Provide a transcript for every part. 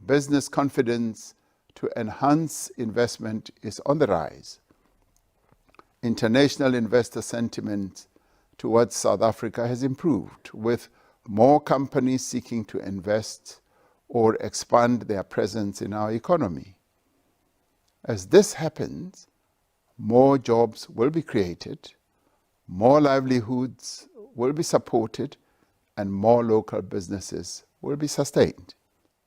business confidence to enhance investment is on the rise. International investor sentiment towards South Africa has improved, with more companies seeking to invest or expand their presence in our economy. As this happens, more jobs will be created, more livelihoods will be supported, and more local businesses will be sustained.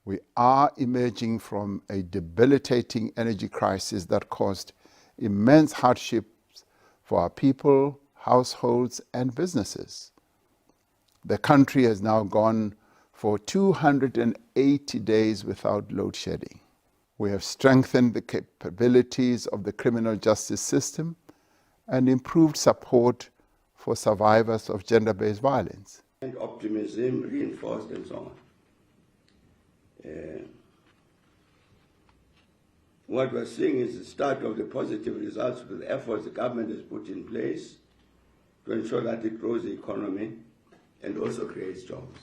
We are emerging from a debilitating energy crisis that caused immense hardships for our people, households, and businesses. The country has now gone for 280 days without load shedding. We have strengthened the capabilities of the criminal justice system and improved support for survivors of gender-based violence. And optimism reinforced and so on. What we're seeing is the start of the positive results of the efforts the government has put in place to ensure that it grows the economy and also creates jobs.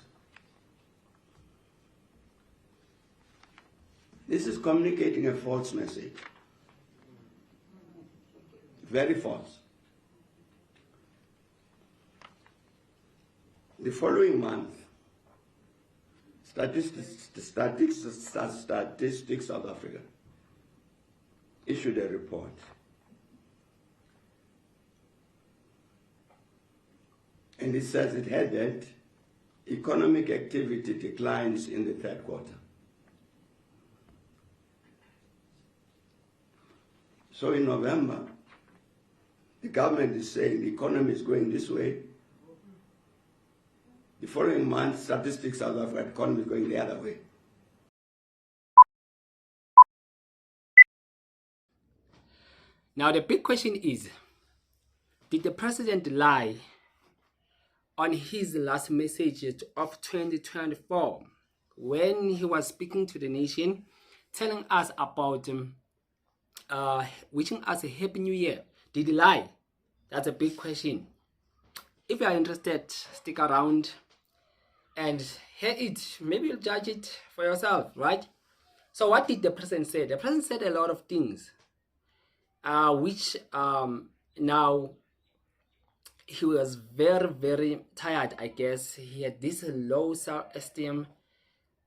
This is communicating a false message. Very false. The following month, Statistics South Africa issued a report. And it says it headed, economic activity declines in the third quarter. So in November, the government is saying the economy is going this way. The following month, Statistics South Africa, the economy is going the other way. Now the big question is, did the president lie on his last message of 2024 when he was speaking to the nation, telling us about wishing us a happy new year? Did he lie? That's a big question. If you are interested, stick around and hear it. Maybe you'll judge it for yourself, right? So what did the president say? The president said a lot of things, which now he was very, very tired, I guess. He had this low self-esteem.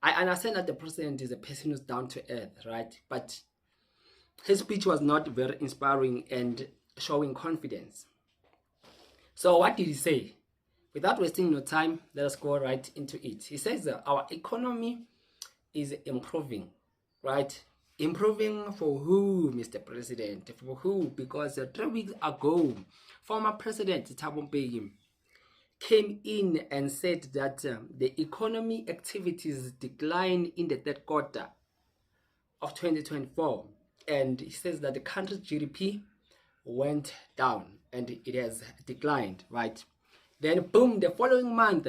I understand that the president is a person who's down to earth, right? But his speech was not very inspiring and showing confidence. So what did he say? Without wasting no time, let us go right into it. He says that our economy is improving, right? Improving for who, Mr. President? For who? Because 3 weeks ago, former President Thabo Mbeki came in and said that the economy activities declined in the third quarter of 2024. And he says that the country's GDP went down and it has declined, right? Then boom, the following month,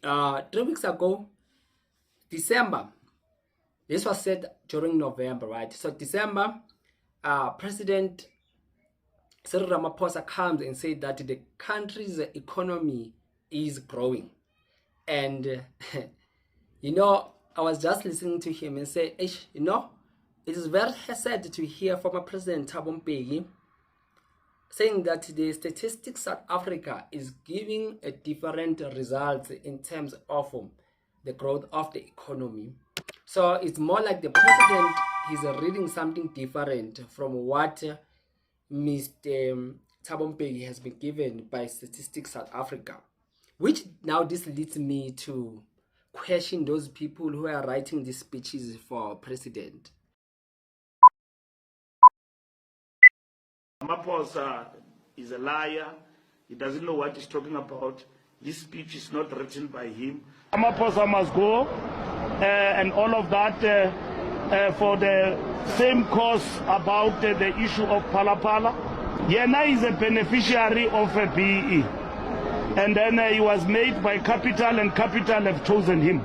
3 weeks ago, December, this was said during November, right? So December, President Cyril Ramaphosa comes and said that the country's economy is growing. And, you know, I was just listening to him and say, you know, it is very sad to hear former President Thabo Mbeki saying that the Statistics South Africa is giving a different results in terms of the growth of the economy. So it's more like the president is reading something different from what Mr. Thabo Mbeki has been given by Statistics South Africa. Which now this leads me to question those people who are writing these speeches for president. Ramaphosa is a liar. He doesn't know what he's talking about. His speech is not written by him. Ramaphosa must go, and all of that for the same cause about the issue of Phala. Yena is a beneficiary of a BE, and then he was made by Capital, and Capital have chosen him.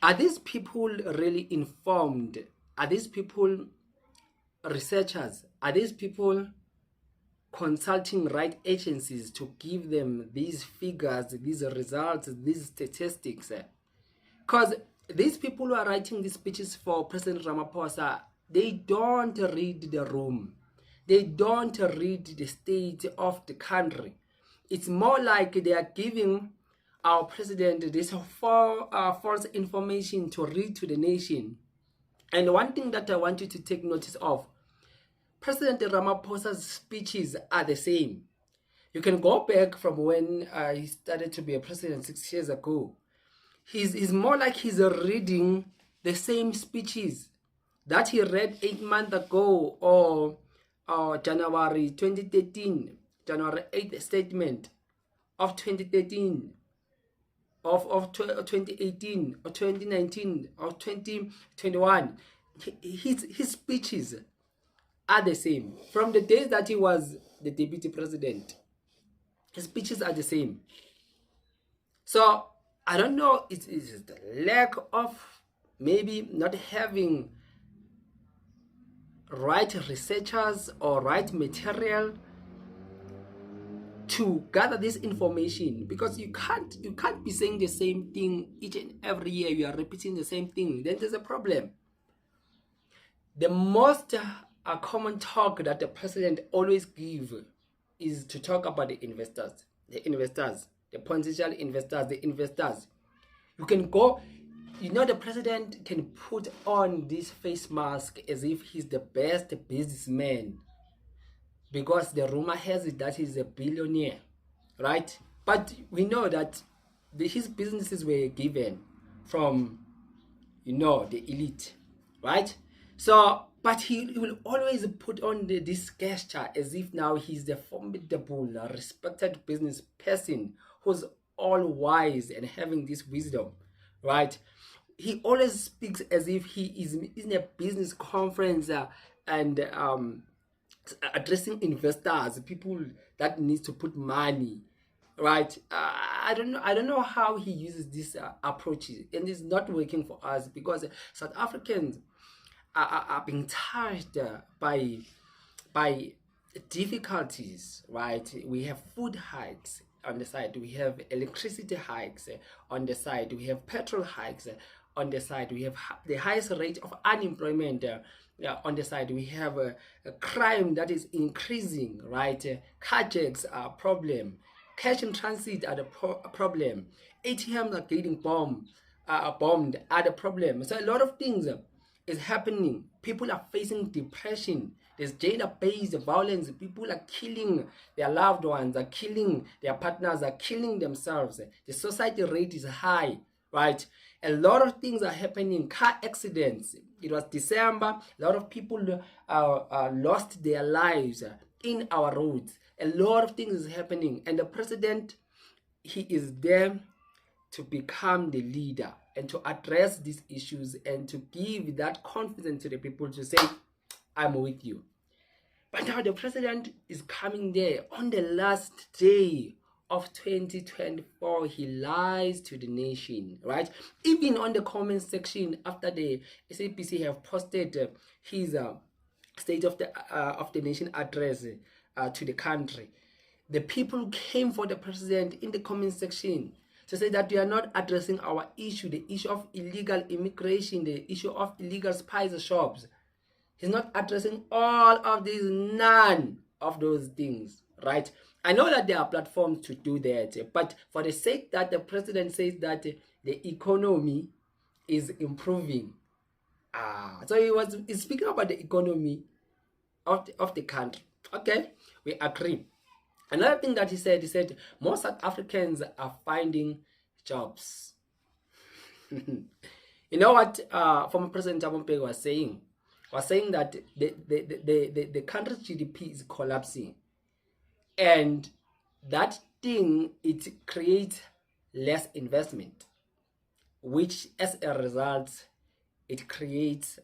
Are these people really informed? Are these people researchers? Are these people consulting right agencies to give them these figures, these results, these statistics. Because these people who are writing these speeches for President Ramaphosa, they don't read the room. They don't read the state of the country. It's more like they are giving our president this false information to read to the nation. And one thing that I want you to take notice of, President Ramaphosa's speeches are the same. You can go back from when he started to be a president 6 years ago. He's more like he's reading the same speeches that he read 8 months ago, or January 2013, January 8th statement of 2013, of 2018, or 2019, or 2021. His speeches are the same. From the days that he was the deputy president, his speeches are the same. So I don't know, it's the lack of maybe not having right researchers or right material to gather this information, because you can't be saying the same thing each and every year. You are repeating the same thing, then there's a problem. The most common talk that the president always gives is to talk about the investors, the potential investors. You can go, the president can put on this face mask as if he's the best businessman, because the rumor has it that he's a billionaire, right? But we know that his businesses were given from, the elite, right? So, but he will always put on this gesture as if now he's the formidable, respected business person who's all wise and having this wisdom, right? He always speaks as if he is in a business conference and addressing investors, people that needs to put money, right? I don't know how he uses this approach, and it's not working for us, because South Africans are being touched by difficulties, right? We have food hikes on the side, we have electricity hikes on the side, we have petrol hikes on the side, we have the highest rate of unemployment on the side, we have a crime that is increasing, right? Carjacks are a problem, cash in transit are the problem, ATMs are getting bombed are the problem. So a lot of things is happening. People are facing depression. There's gender-based violence. People are killing their loved ones, are killing their partners, are killing themselves. The suicide rate is high, right? A lot of things are happening. Car accidents. It was December. A lot of people lost their lives in our roads. A lot of things is happening. And the president, he is there to become the leader and to address these issues and to give that confidence to the people to say, I'm with you. But now the president is coming there on the last day of 2024. He lies to the nation, right? Even on the comment section after the SAPC have posted his State of the Nation address to the country, the people came for the president in the comment section to say that we are not addressing our issue, the issue of illegal immigration, the issue of illegal spice shops. He's not addressing all of these, none of those things, right? I know that there are platforms to do that, but for the sake that the president says that the economy is improving, so he's speaking about the economy of the country. Okay, we agree. Another thing that he said, most South Africans are finding jobs. You know what former President Thabo Mbeki was saying? That the country's GDP is collapsing, and that thing, it creates less investment, which as a result it creates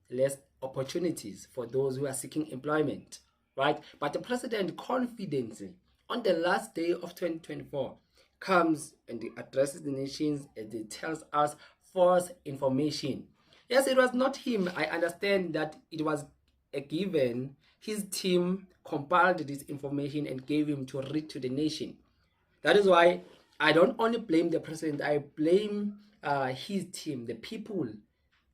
less opportunities for those who are seeking employment, right? But the president confidently on the last day of 2024 comes and addresses the nations and he tells us false information. Yes, it was not him. I understand that it was a given his team compiled this information and gave him to read to the nation. That is why I don't only blame the president, I blame his team, the people,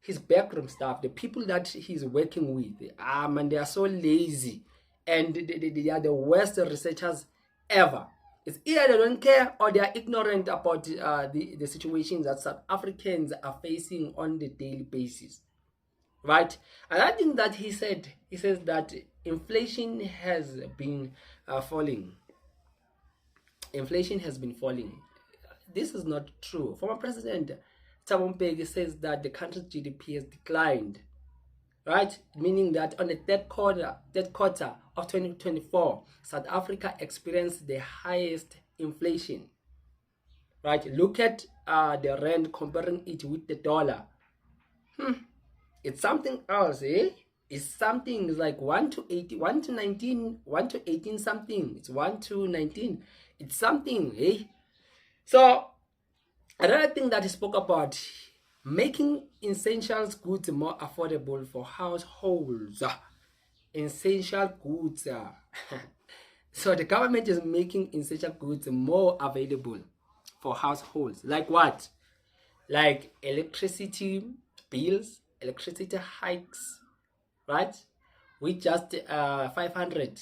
his backroom staff, the people that he's working with. And they are so lazy, and they are the worst researchers ever. It's either they don't care or they are ignorant about the situations that South Africans are facing on the daily basis, right? And I think that he says that inflation has been falling. Inflation has been falling. This is not true. Former President Thabo Mbeki says that the country's GDP has declined, right? Meaning that on the third quarter of 2024, South Africa experienced the highest inflation, right? Look at the rand, comparing it with the dollar. It's something else, eh? It's something. It's like 1 to 80, 1 to 19, 1 to 18 something. It's 1 to 19. It's something, eh? So another thing that he spoke about, making essentials goods more affordable for households. Essential goods. So the government is making essential goods more available for households. Like what? Like electricity bills, electricity hikes, right? With just 500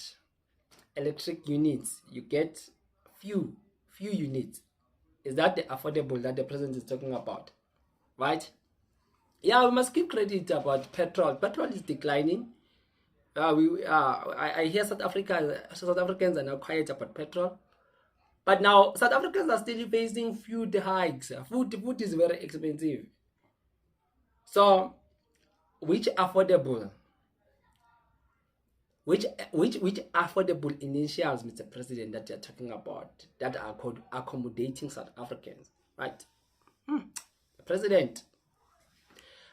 electric units, you get few units. Is that the affordable that the president is talking about, right? Yeah, we must give credit about petrol. Petrol is declining. I hear South Africans are now quiet about petrol, but now South Africans are still facing food hikes. Food is very expensive. So, which affordable initials, Mr. President, that you're talking about that are called accommodating South Africans, right? The president.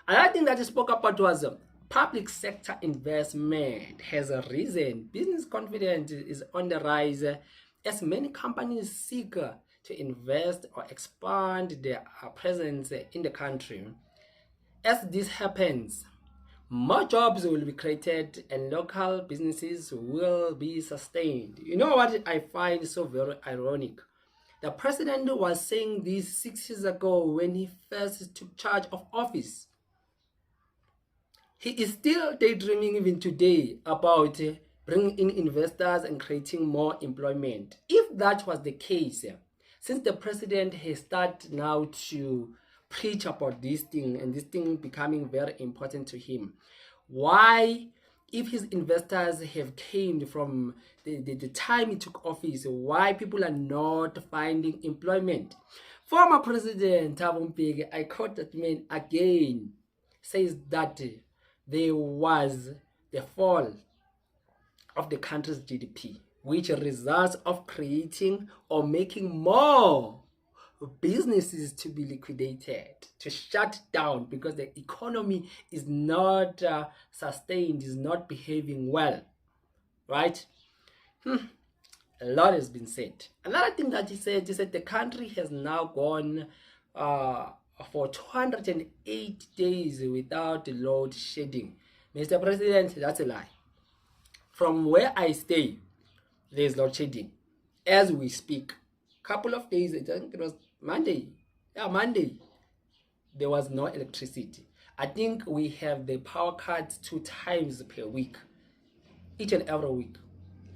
Another thing that he spoke about was public sector investment has risen. Business confidence is on the rise as many companies seek to invest or expand their presence in the country. As this happens, more jobs will be created and local businesses will be sustained. You know what I find so very ironic? The president was saying this 6 years ago when he first took charge of office. He is still daydreaming even today about bringing in investors and creating more employment. If that was the case, since the president has started now to preach about this thing and this thing becoming very important to him, why, if his investors have came from the time he took office, why people are not finding employment? Former President Thabo Mbeki, I quote that man again, says that there was the fall of the country's GDP, which results of creating or making more businesses to be liquidated, to shut down, because the economy is not sustained, is not behaving well, right? A lot has been said. Another thing that he said the country has now gone for 208 days without load shedding. Mr. President, that's a lie. From where I stay, there's load shedding as we speak. Couple of days, I think it was Monday. Yeah, Monday. There was no electricity. I think we have the power cuts 2 times per week, each and every week.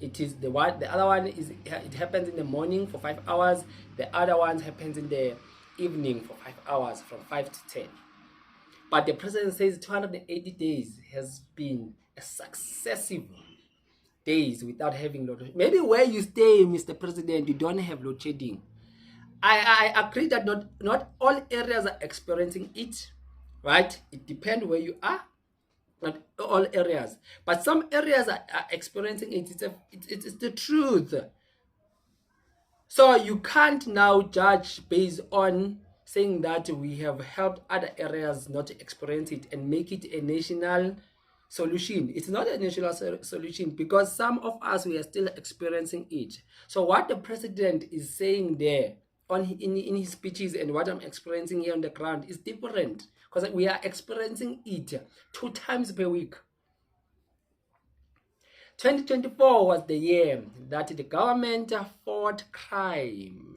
It is the other one is, it happens in the morning for 5 hours. The other one happens in the evening for 5 hours, from 5 to 10. But the president says 280 days has been a successive days without having load shedding. Maybe where you stay, Mr. President, you don't have load shedding. I agree that not all areas are experiencing it, right? It depends where you are. Not all areas, but some areas are experiencing it. It's the truth. So you can't now judge based on saying that we have helped other areas not to experience it and make it a national solution. It's not a national solution, because some of us, we are still experiencing it. So what the president is saying there in his speeches and what I'm experiencing here on the ground is different, because we are experiencing it 2 times per week. 2024 was the year that the government fought crime.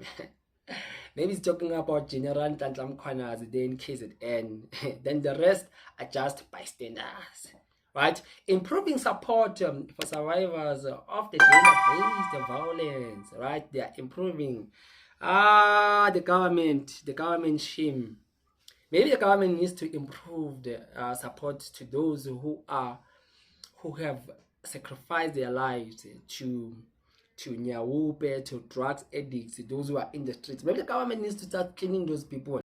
Maybe it's talking about General Ntantla Mkhwanazi there in KZN. Then the rest are just bystanders. Right? Improving support for survivors of the gender-based violence. Right? They are improving. The government shame. Maybe the government needs to improve the support to those who have sacrificed their lives to nyawupe, to drugs addicts, those who are in the streets. Maybe the government needs to start cleaning those people.